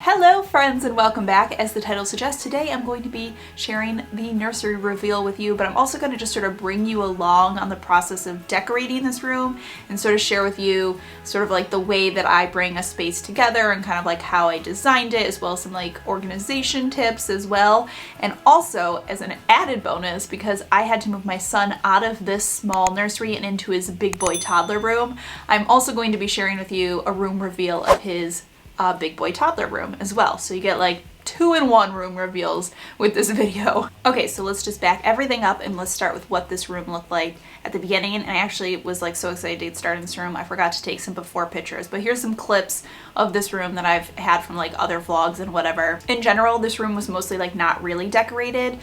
Hello friends and welcome back. As the title suggests, today I'm going to be sharing the nursery reveal with you, but I'm also going to just sort of bring you along on the process of decorating this room and sort of share with you sort of like the way that I bring a space together and kind of like how I designed it, as well as some like organization tips as well. And also as an added bonus, because I had to move my son out of this small nursery and into his big boy toddler room, I'm also going to be sharing with you a room reveal of his big boy toddler room as well. So you get like 2-in-1 room reveals with this video. Okay, so let's just back everything up and let's start with what this room looked like at the beginning. And I actually was like so excited to get started in this room, I forgot to take some before pictures, but here's some clips of this room that I've had from like other vlogs and whatever. In general, this room was mostly like not really decorated.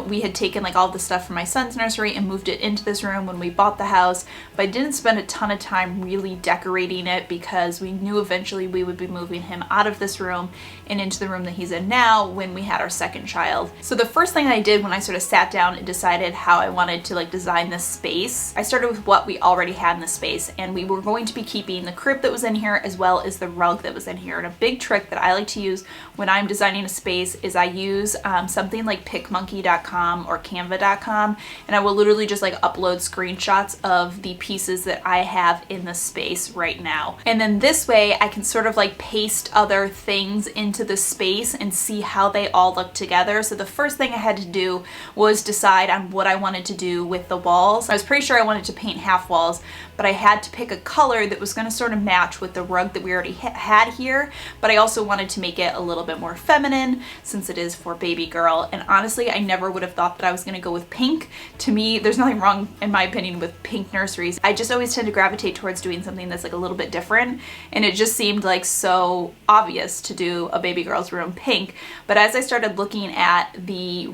We had taken like all the stuff from my son's nursery and moved it into this room when we bought the house, but I didn't spend a ton of time really decorating it because we knew eventually we would be moving him out of this room and into the room that he's in now when we had our second child. So the first thing I did when I sort of sat down and decided how I wanted to like design this space, I started with what we already had in the space, and we were going to be keeping the crib that was in here as well as the rug that was in here. And a big trick that I like to use when I'm designing a space is I use something like PicMonkey.com or Canva.com, and I will literally just like upload screenshots of the pieces that I have in the space right now. And then this way I can sort of like paste other things into the space and see how they all look together. So the first thing I had to do was decide on what I wanted to do with the walls. I was pretty sure I wanted to paint half walls, but I had to pick a color that was going to sort of match with the rug that we already had here, but I also wanted to make it a little bit more feminine since it is for baby girl. And honestly, I never would have thought that I was going to go with pink. To me, there's nothing wrong in my opinion with pink nurseries. I just always tend to gravitate towards doing something that's like a little bit different, and it just seemed like so obvious to do a baby girl's room pink. But as I started looking at the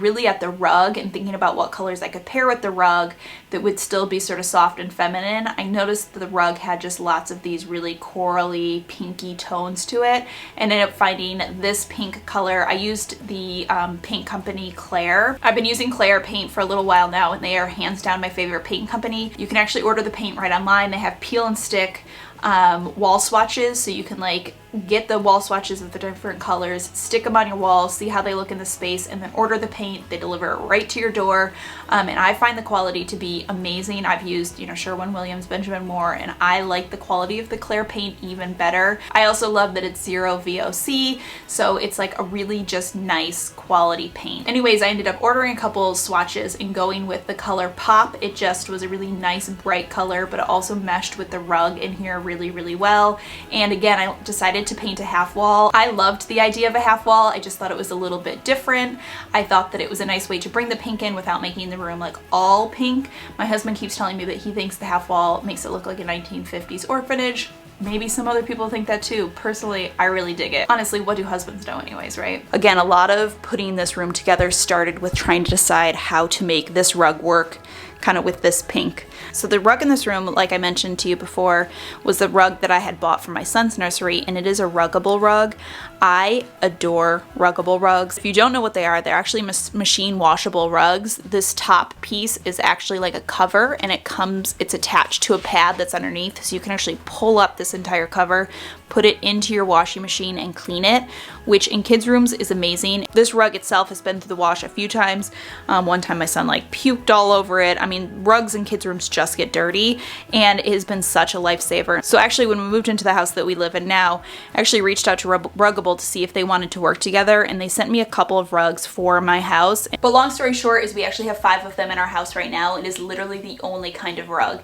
rug and thinking about what colors I could pair with the rug that would still be sort of soft and feminine, I noticed that the rug had just lots of these really corally pinky tones to it, and ended up finding this pink color. I used the paint company Claire. I've been using Claire paint for a little while now, and they are hands down my favorite paint company. You can actually order the paint right online. They have peel and stick wall swatches, so you can like get the wall swatches of the different colors, stick them on your wall, see how they look in the space, and then order the paint. They deliver it right to your door, and I find the quality to be amazing. I've used, you know, Sherwin-Williams, Benjamin Moore, and I like the quality of the Claire paint even better. I also love that it's 0 VOC, so it's like a really just nice quality paint. Anyways, I ended up ordering a couple swatches and going with the color Pop. It just was a really nice bright color, but it also meshed with the rug in here really well. And again, I decided to paint a half wall. I loved the idea of a half wall. I just thought it was a little bit different. I thought that it was a nice way to bring the pink in without making the room like all pink. My husband keeps telling me that he thinks the half wall makes it look like a 1950s orphanage. Maybe some other people think that too. Personally, I really dig it. Honestly, what do husbands know anyways, right? Again, a lot of putting this room together started with trying to decide how to make this rug work kind of with this pink. So the rug in this room, like I mentioned to you before, was the rug that I had bought from my son's nursery, and it is a ruggable rug. I adore ruggable rugs. If you don't know what they are, they're actually machine washable rugs. This top piece is actually like a cover, and it's attached to a pad that's underneath, so you can actually pull up this entire cover, put it into your washing machine and clean it, which in kids' rooms is amazing. This rug itself has been through the wash a few times. One time my son like puked all over it. I mean, rugs in kids' rooms just get dirty, and it has been such a lifesaver. So actually when we moved into the house that we live in now, I actually reached out to Ruggable to see if they wanted to work together, and they sent me a couple of rugs for my house. But long story short is we actually have 5 of them in our house right now. It is literally the only kind of rug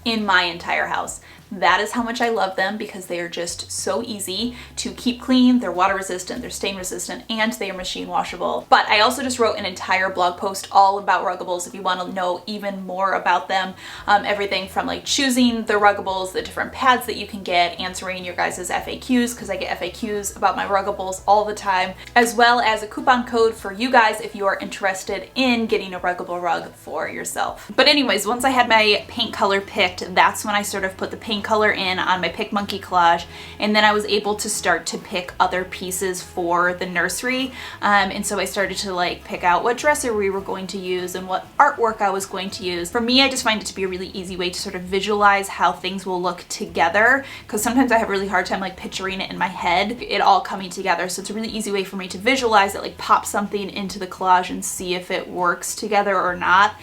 in my entire house. That is how much I love them, because they are just so easy to keep clean. They're water resistant, they're stain resistant, and they are machine washable. But I also just wrote an entire blog post all about ruggables if you want to know even more about them. Everything from like choosing the ruggables, the different pads that you can get, answering your guys' FAQs, because I get FAQs about my ruggables all the time, as well as a coupon code for you guys if you are interested in getting a ruggable rug for yourself. But anyways, once I had my paint color picked, that's when I sort of put the paint paint color in on my Pick Monkey collage, and then I was able to start to pick other pieces for the nursery. And so I started to like pick out what dresser we were going to use and what artwork I was going to use. For me, I just find it to be a really easy way to sort of visualize how things will look together, because sometimes I have a really hard time like picturing it in my head, it all coming together. So it's a really easy way for me to visualize it, like pop something into the collage and see if it works together or not.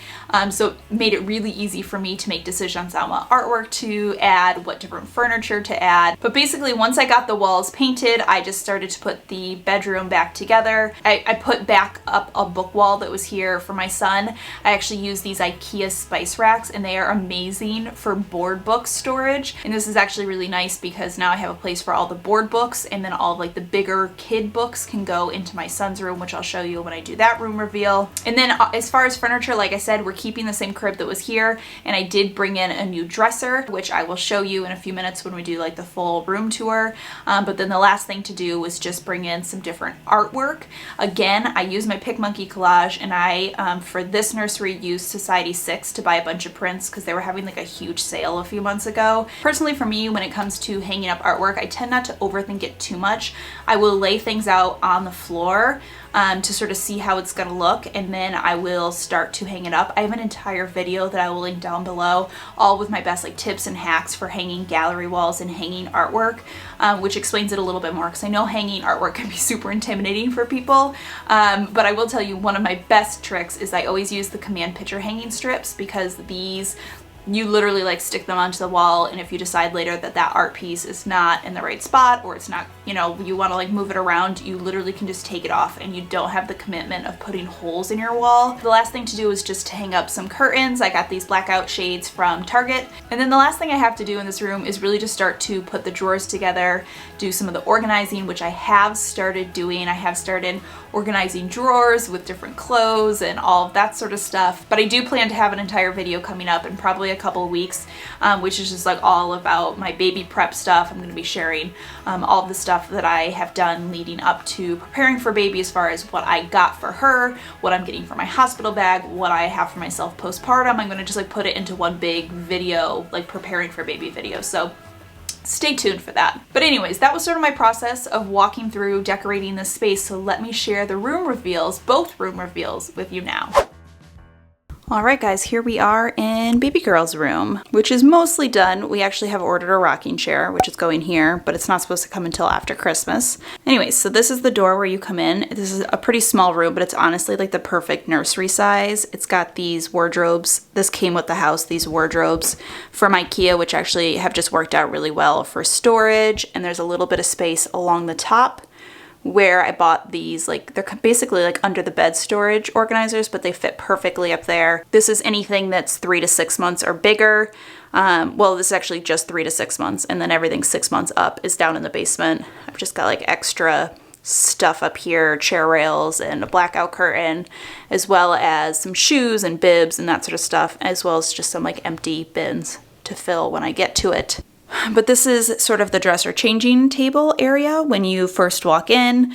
So it made it really easy for me to make decisions on what artwork to add, what different furniture to add. But basically, once I got the walls painted, I just started to put the bedroom back together. I put back up a book wall that was here for my son. I actually use these IKEA spice racks, and they are amazing for board book storage. And this is actually really nice because now I have a place for all the board books, and then all of like the bigger kid books can go into my son's room, which I'll show you when I do that room reveal. And then as far as furniture, like I said, we're keeping the same crib that was here, and I did bring in a new dresser, which I will show you in a few minutes when we do like the full room tour. But then the last thing to do was just bring in some different artwork. Again, I use my Pick Monkey collage, and I for this nursery used Society 6 to buy a bunch of prints because they were having like a huge sale a few months ago. Personally, for me, when it comes to hanging up artwork, I tend not to overthink it too much. I will lay things out on the floor to sort of see how it's gonna look, and then I will start to hang it up. I have an entire video that I will link down below, all with my best like tips and hacks for hanging gallery walls and hanging artwork, which explains it a little bit more, because I know hanging artwork can be super intimidating for people. But I will tell you, one of my best tricks is I always use the command picture hanging strips, because these, you literally like stick them onto the wall, and if you decide later that that art piece is not in the right spot, or it's not, you know, you want to like move it around, you literally can just take it off, and you don't have the commitment of putting holes in your wall. The last thing to do is just to hang up some curtains. I got these blackout shades from Target. And then the last thing I have to do in this room is really just start to put the drawers together, do some of the organizing, which I have started doing. I have started organizing drawers with different clothes and all of that sort of stuff. But I do plan to have an entire video coming up in probably a couple of weeks, which is just like all about my baby prep stuff. I'm going to be sharing all of the stuff that I have done leading up to preparing for baby, as far as what I got for her, what I'm getting for my hospital bag, what I have for myself postpartum. I'm going to just like put it into one big video, like preparing for baby video. So stay tuned for that. But anyways, that was sort of my process of walking through decorating this space. So let me share the room reveals, both room reveals, with you now. Alright guys, here we are in Baby Girl's room, which is mostly done. We actually have ordered a rocking chair, which is going here, but it's not supposed to come until after Christmas. Anyways, so this is the door where you come in. This is a pretty small room, but it's honestly like the perfect nursery size. It's got these wardrobes. This came with the house, these wardrobes from IKEA, which actually have just worked out really well for storage. And there's a little bit of space along the top where I bought these, like they're basically like under the bed storage organizers, but they fit perfectly up there. This is anything that's 3 to 6 months or bigger. Well, this is actually just 3 to 6 months, and then everything 6 months up is down in the basement. I've just got like extra stuff up here, chair rails and a blackout curtain, as well as some shoes and bibs and that sort of stuff, as well as just some like empty bins to fill when I get to it. But this is sort of the dresser changing table area when you first walk in.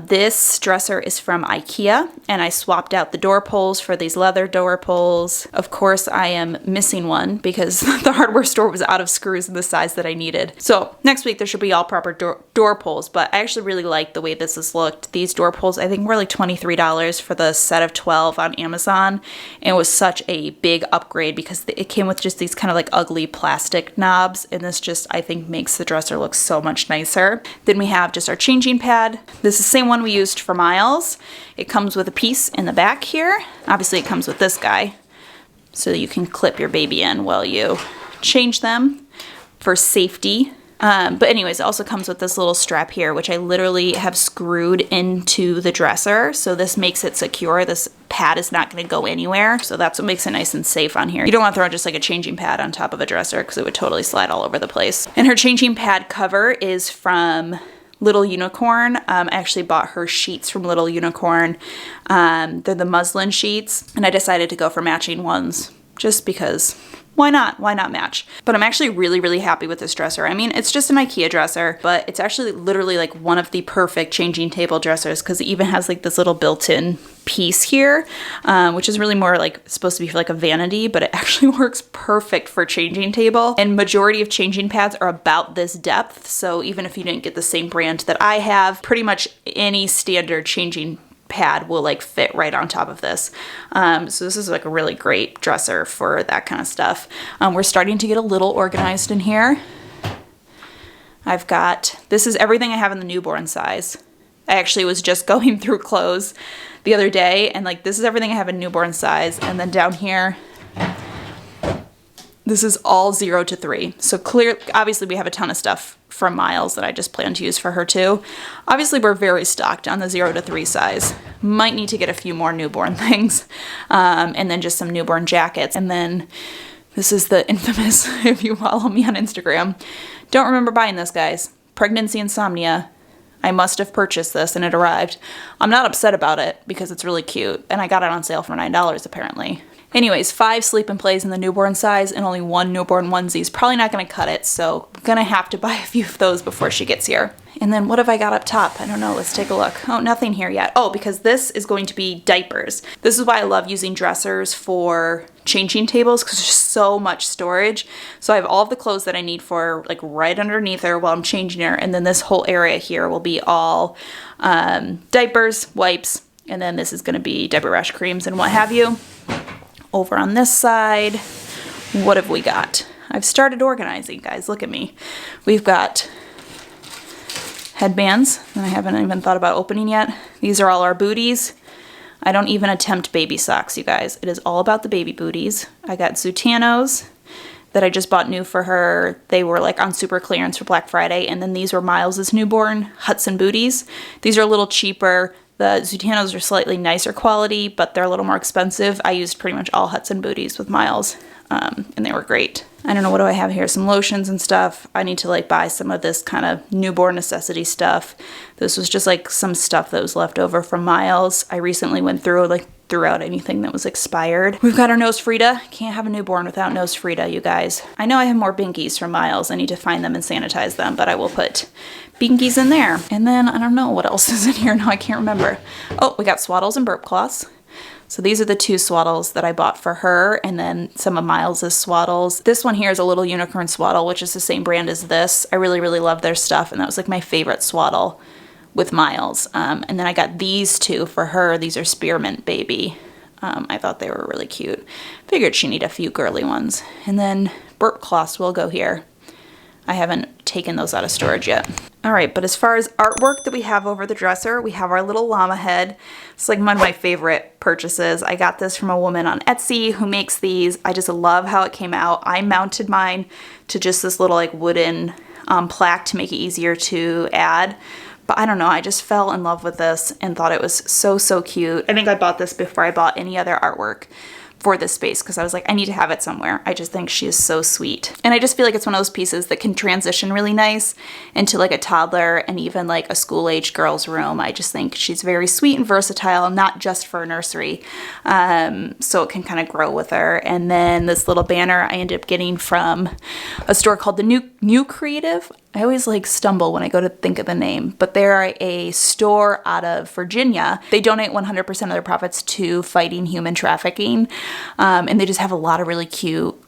This dresser is from IKEA, and I swapped out the door pulls for these leather door pulls. Of course, I am missing one because the hardware store was out of screws in the size that I needed. So next week there should be all proper door pulls, but I actually really like the way this has looked. These door pulls, I think, were like $23 for the set of 12 on Amazon, and it was such a big upgrade because it came with just these kind of like ugly plastic knobs, and this just, I think, makes the dresser look so much nicer. Then we have just our changing pad. This is the same one we used for Miles. It comes with a piece in the back here. Obviously it comes with this guy, so that you can clip your baby in while you change them for safety. But anyways, it also comes with this little strap here, which I literally have screwed into the dresser. So this makes it secure. This pad is not going to go anywhere. So that's what makes it nice and safe on here. You don't want to throw just like a changing pad on top of a dresser because it would totally slide all over the place. And her changing pad cover is from Little Unicorn. I actually bought her sheets from Little Unicorn. They're the muslin sheets, and I decided to go for matching ones just because why not? Why not match? But I'm actually really, really happy with this dresser. I mean, it's just an IKEA dresser, but it's actually literally like one of the perfect changing table dressers because it even has like this little built-in piece here, which is really more like supposed to be for like a vanity, but it actually works perfect for changing table. And majority of changing pads are about this depth. So even if you didn't get the same brand that I have, pretty much any standard changing pad will like fit right on top of this. So this is like a really great dresser for that kind of stuff. We're starting to get a little organized in here. This is everything I have in the newborn size. I actually was just going through clothes the other day and like this is everything I have in newborn size. And then down here, this is all 0 to 3. So obviously we have a ton of stuff from Miles that I just plan to use for her too. Obviously we're very stocked on the 0 to 3 size. Might need to get a few more newborn things. And then just some newborn jackets. And then this is the infamous, if you follow me on Instagram. Don't remember buying this, guys. Pregnancy insomnia. I must have purchased this and it arrived. I'm not upset about it because it's really cute. And I got it on sale for $9 apparently. Anyways, 5 sleep and plays in the newborn size and only 1 newborn onesie is probably not going to cut it, so I'm going to have to buy a few of those before she gets here. And then what have I got up top? I don't know. Let's take a look. Oh, nothing here yet. Oh, because this is going to be diapers. This is why I love using dressers for changing tables because there's so much storage. So I have all of the clothes that I need for like right underneath her while I'm changing her, and then this whole area here will be all diapers, wipes, and then this is going to be diaper rash creams and what have you. Over on this side, what have we got? I've started organizing, guys. Look at me. We've got headbands that I haven't even thought about opening yet. These are all our booties. I don't even attempt baby socks, you guys. It is all about the baby booties. I got Zutanos that I just bought new for her. They were like on super clearance for Black Friday. And then these were Miles's newborn Hudson booties. These are a little cheaper. The Zutanos are slightly nicer quality, but they're a little more expensive. I used pretty much all Hudson booties with Miles, and they were great. I don't know, what do I have here? Some lotions and stuff. I need to like buy some of this kind of newborn necessity stuff. This was just like some stuff that was left over from Miles. I recently went through like threw out anything that was expired. We've got our nose Frida. Can't have a newborn without nose Frida, you guys. I know I have more binkies from Miles. I need to find them and sanitize them, but I will put binkies in there. And then I don't know what else is in here now. I can't remember. Oh, we got Swaddles and Burp cloths. So these are the 2 Swaddles that I bought for her, and then some of Miles's Swaddles. This one here is a little unicorn swaddle, which is the same brand as this. I really, really love their stuff, and that was like my favorite swaddle with Miles. And then I got these 2 for her. These are Spearmint Baby. I thought they were really cute. Figured she needed a few girly ones. And then Burp cloths will go here. I haven't taken those out of storage yet. All right, but as far as artwork that we have over the dresser, we have our little llama head. It's like one of my favorite purchases. I got this from a woman on Etsy who makes these. I just love how it came out. I mounted mine to just this little like wooden plaque to make it easier to add. But I don't know, I just fell in love with this and thought it was so, so cute. I think I bought this before I bought any other artwork for this space because I was like, I need to have it somewhere. I just think she is so sweet. And I just feel like it's one of those pieces that can transition really nice into like a toddler and even like a school-age girl's room. I just think she's very sweet and versatile, not just for a nursery. So it can kind of grow with her. And then this little banner I ended up getting from a store called the New Creative. I always like stumble when I go to think of the name, but they're a store out of Virginia. They donate 100% of their profits to fighting human trafficking. And they just have a lot of really cute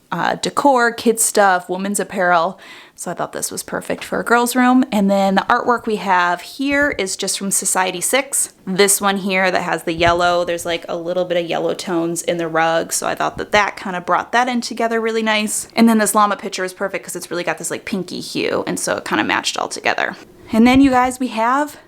decor, kids stuff, women's apparel. So I thought this was perfect for a girl's room. And then the artwork we have here is just from Society 6. This one here that has the yellow, there's like a little bit of yellow tones in the rug. So I thought that that kind of brought that in together really nice. And then this llama picture is perfect because it's really got this like pinky hue. And so it kind of matched all together. And then you guys, we have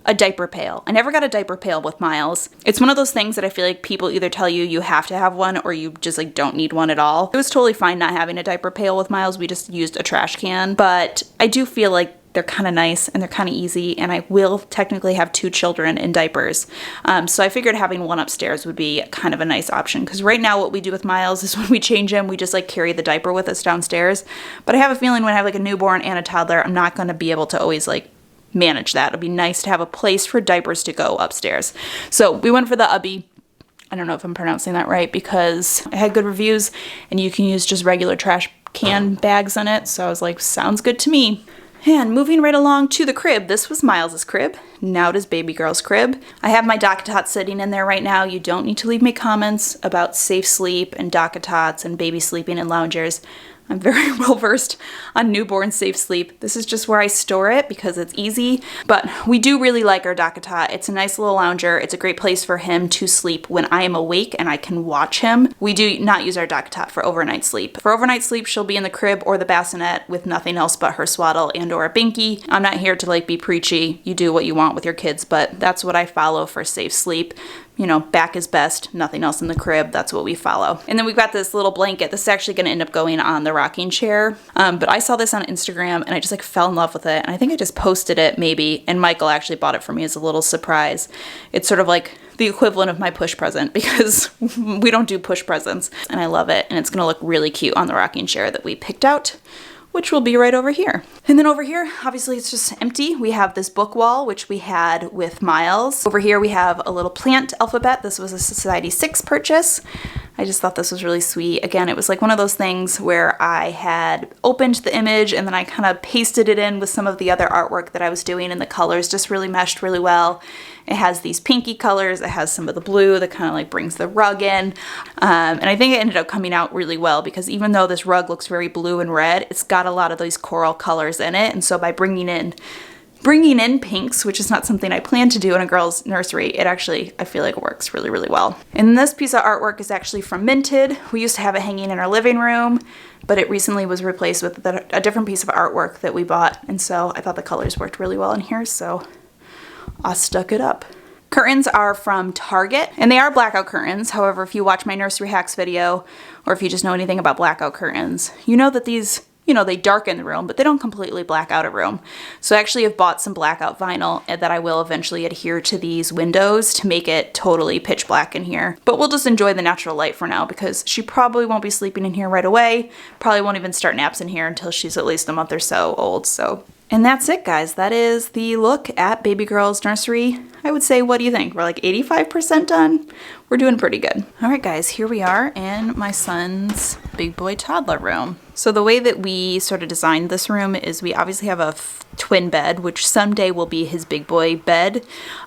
a diaper pail. I never got a diaper pail with Miles. It's one of those things that I feel like people either tell you you have to have one or you just like don't need one at all. It was totally fine not having a diaper pail with Miles. We just used a trash can, but I do feel like they're kind of nice and they're kind of easy, and I will technically have 2 children in diapers. So I figured having one upstairs would be kind of a nice option, because right now what we do with Miles is when we change him, we just like carry the diaper with us downstairs. But I have a feeling when I have like a newborn and a toddler, I'm not going to be able to always like manage that. It'd be nice to have a place for diapers to go upstairs. So we went for the Ubby. I don't know if I'm pronouncing that right, because I had good reviews and you can use just regular trash can bags in it. So I was like, sounds good to me. And moving right along to the crib, this was Miles's crib. Now it is Baby Girl's crib. I have my DockATot sitting in there right now. You don't need to leave me comments about safe sleep and DockATots and baby sleeping in loungers. I'm very well versed on newborn safe sleep. This is just where I store it because it's easy, but we do really like our DockATot. It's a nice little lounger. It's a great place for him to sleep when I am awake and I can watch him. We do not use our DockATot for overnight sleep. For overnight sleep, she'll be in the crib or the bassinet with nothing else but her swaddle and or a binky. I'm not here to like be preachy. You do what you want with your kids, but that's what I follow for safe sleep. You know, back is best, nothing else in the crib. That's what we follow. And then we've got this little blanket. This is actually going to end up going on the rocking chair. But I saw this on Instagram and I just like fell in love with it. And I think I just posted it maybe. And Michael actually bought it for me as a little surprise. It's sort of like the equivalent of my push present because we don't do push presents. And I love it. And it's going to look really cute on the rocking chair that we picked out, which will be right over here. And then over here, obviously it's just empty. We have this book wall, which we had with Miles. Over here we have a little plant alphabet. This was a Society 6 purchase. I just thought this was really sweet. Again, it was like one of those things where I had opened the image and then I kind of pasted it in with some of the other artwork that I was doing, and the colors just really meshed really well. It has these pinky colors. It has some of the blue that kind of like brings the rug in. And I think it ended up coming out really well because even though this rug looks very blue and red, it's got a lot of these coral colors in it. And so by bringing in pinks, which is not something I plan to do in a girl's nursery, it actually, I feel like it works really, really well. And this piece of artwork is actually from Minted. We used to have it hanging in our living room, but it recently was replaced with a different piece of artwork that we bought. And so I thought the colors worked really well in here, so I stuck it up. Curtains are from Target, and they are blackout curtains. However, if you watch my nursery hacks video, or if you just know anything about blackout curtains, you know that these, they darken the room, but they don't completely black out a room. So I actually have bought some blackout vinyl that I will eventually adhere to these windows to make it totally pitch black in here. But we'll just enjoy the natural light for now because she probably won't be sleeping in here right away. Probably won't even start naps in here until she's at least a month or so old. And that's it, guys. That is the look at Baby Girl's nursery. I would say, what do you think? We're like 85% done. We're doing pretty good. All right, guys, here we are in my son's big boy toddler room. So the way that we sort of designed this room is we obviously have a twin bed, which someday will be his big boy bed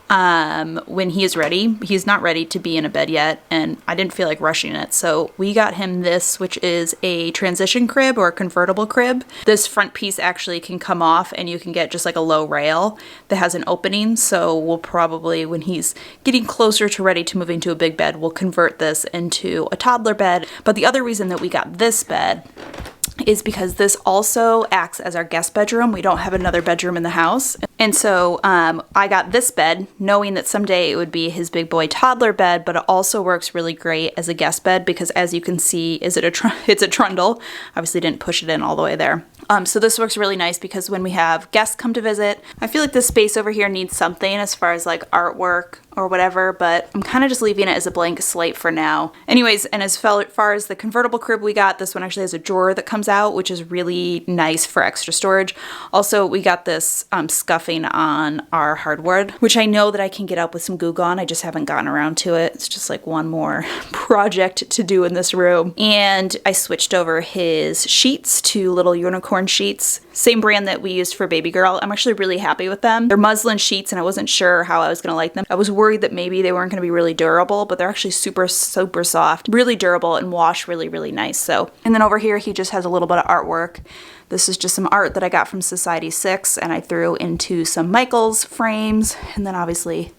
when he is ready. He's not ready to be in a bed yet, and I didn't feel like rushing it. So we got him this, which is a transition crib or a convertible crib. This front piece actually can come off and you can get just like a low rail that has an opening. So we'll probably, when he's getting closer to ready to moving to a big bed, we'll convert this into a toddler bed. But the other reason that we got this bed is because this also acts as our guest bedroom. We don't have another bedroom in the house. And so I got this bed knowing that someday it would be his big boy toddler bed, but it also works really great as a guest bed because, as you can see, it's a trundle. Obviously didn't push it in all the way there. So this works really nice because when we have guests come to visit, I feel like this space over here needs something as far as like artwork or whatever, but I'm kind of just leaving it as a blank slate for now. Anyways, and as far as the convertible crib we got, this one actually has a drawer that comes out, which is really nice for extra storage. Also, we got this scuffing on our hardwood, which I know that I can get up with some Goo Gone. I just haven't gotten around to it. It's just like one more project to do in this room. And I switched over his sheets to little unicorn sheets. Same brand that we used for Baby Girl. I'm actually really happy with them. They're muslin sheets and I wasn't sure how I was going to like them. I was worried that maybe they weren't going to be really durable, but they're actually super soft, really durable and wash really, really nice. So, and then over here, he just has a little bit of artwork. This is just some art that I got from Society 6 and I threw into some Michael's frames, and then obviously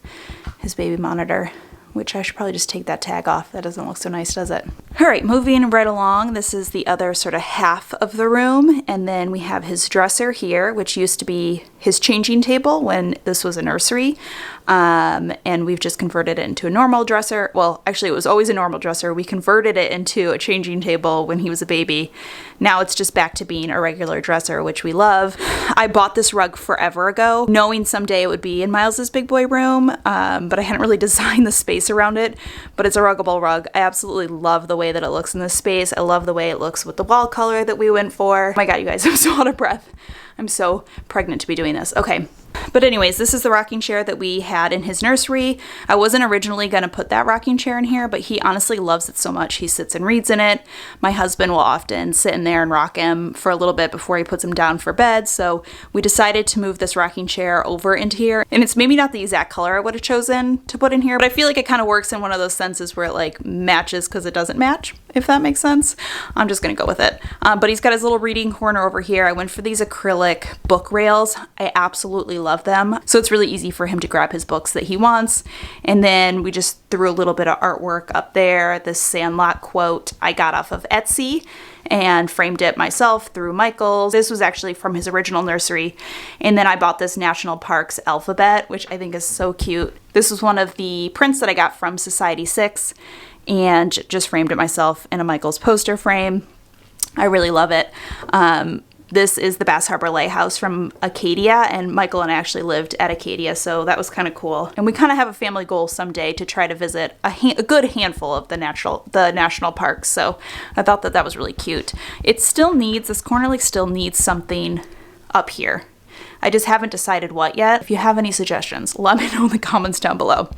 his baby monitor, which I should probably just take that tag off. That doesn't look so nice, does it? All right, moving right along. This is the other sort of half of the room. And then we have his dresser here, which used to be his changing table when this was a nursery. And we've just converted it into a normal dresser. Well, actually it was always a normal dresser. We converted it into a changing table when he was a baby. Now it's just back to being a regular dresser, which we love. I bought this rug forever ago, knowing someday it would be in Miles's big boy room, but I hadn't really designed the space around it, but it's a ruggable rug. I absolutely love the way that it looks in this space. I love the way it looks with the wall color that we went for. Oh my God, you guys, I'm so out of breath. I'm so pregnant to be doing this. Okay, But anyways, this is the rocking chair that we had in his nursery. I wasn't originally going to put that rocking chair in here, but he honestly loves it so much. He sits and reads in it. My husband will often sit in there and rock him for a little bit before he puts him down for bed. So we decided to move this rocking chair over into here. And it's maybe not the exact color I would have chosen to put in here, but I feel like it kind of works in one of those senses where it like matches because it doesn't match, if that makes sense. I'm just going to go with it. But he's got his little reading corner over here. I went for these acrylic book rails. I absolutely love them. So it's really easy for him to grab his books that he wants. And then we just threw a little bit of artwork up there. This Sandlot quote I got off of Etsy and framed it myself through Michael's. This was actually from his original nursery. And then I bought this National Parks alphabet, which I think is so cute. This was one of the prints that I got from Society 6 and just framed it myself in a Michael's poster frame. I really love it. This is the Bass Harbor Lighthouse from Acadia, and Michael and I actually lived at Acadia, so that was kind of cool. And we kind of have a family goal someday to try to visit a good handful of the national parks, so I thought that was really cute. It still needs, this corner like still needs something up here. I just haven't decided what yet. If you have any suggestions, let me know in the comments down below.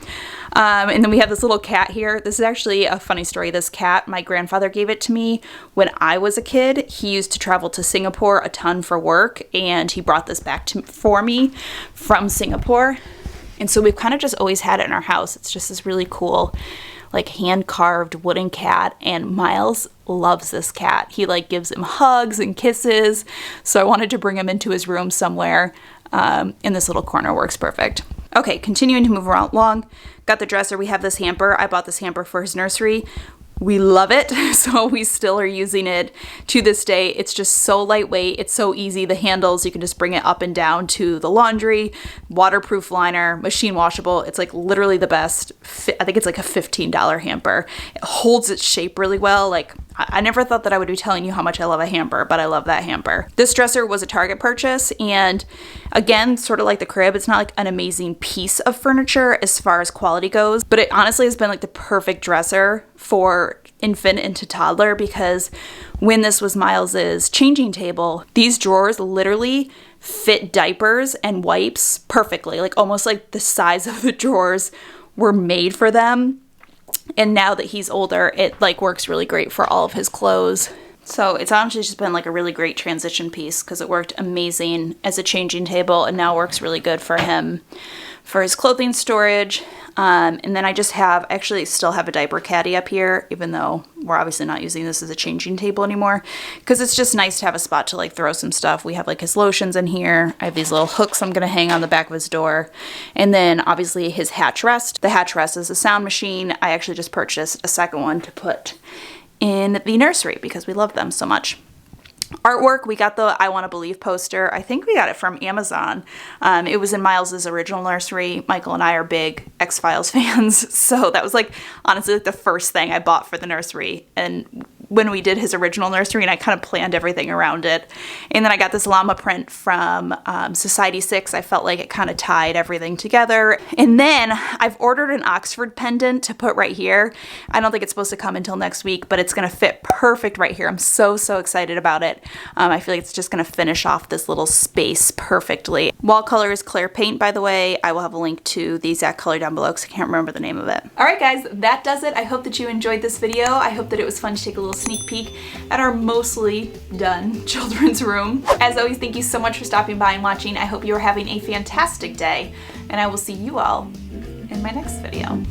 And then we have this little cat here. This is actually a funny story. This cat, my grandfather gave it to me when I was a kid. He used to travel to Singapore a ton for work, and he brought this back for me from Singapore. And so we've kind of just always had it in our house. It's just this really cool, like hand-carved wooden cat, and Miles loves this cat. He like gives him hugs and kisses. So I wanted to bring him into his room somewhere. And this little corner works perfect. Okay, continuing to move around along. Got the dresser. We have this hamper. I bought this hamper for his nursery. We love it, so we still are using it to this day. It's just so lightweight. It's so easy. The handles, you can just bring it up and down to the laundry. Waterproof liner, machine washable. It's like literally the best. I think it's like a $15 hamper. It holds its shape really well. Like I never thought that I would be telling you how much I love a hamper, but I love that hamper. This dresser was a Target purchase, and again, sort of like the crib, it's not like an amazing piece of furniture as far as quality goes, but it honestly has been like the perfect dresser for infant into toddler, because when this was Miles's changing table, these drawers literally fit diapers and wipes perfectly, like almost like the size of the drawers were made for them. And now that he's older, it like works really great for all of his clothes. So it's honestly just been like a really great transition piece because it worked amazing as a changing table and now works really good for him for his clothing storage. And then I actually still have a diaper caddy up here, even though we're obviously not using this as a changing table anymore, because it's just nice to have a spot to like throw some stuff. We have like his lotions in here. I have these little hooks I'm going to hang on the back of his door. And then obviously his hatch rest. The hatch rest is a sound machine. I actually just purchased a second one to put in the nursery because we love them so much. Artwork, we got the I Want to Believe poster. I think we got it from Amazon. It was in Miles's original nursery. Michael and I are big X-Files fans, so that was like honestly like the first thing I bought for the nursery. And when we did his original nursery, and I kind of planned everything around it. And then I got this llama print from Society 6. I felt like it kind of tied everything together. And then I've ordered an Oxford pendant to put right here. I don't think it's supposed to come until next week, but it's going to fit perfect right here. I'm so excited about it. I feel like it's just going to finish off this little space perfectly. Wall color is clear paint, by the way. I will have a link to the exact color down below because I can't remember the name of it. All right, guys, that does it. I hope that you enjoyed this video. I hope that it was fun to take a little sneak peek at our mostly done children's room. As always, thank you so much for stopping by and watching. I hope you are having a fantastic day, and I will see you all in my next video.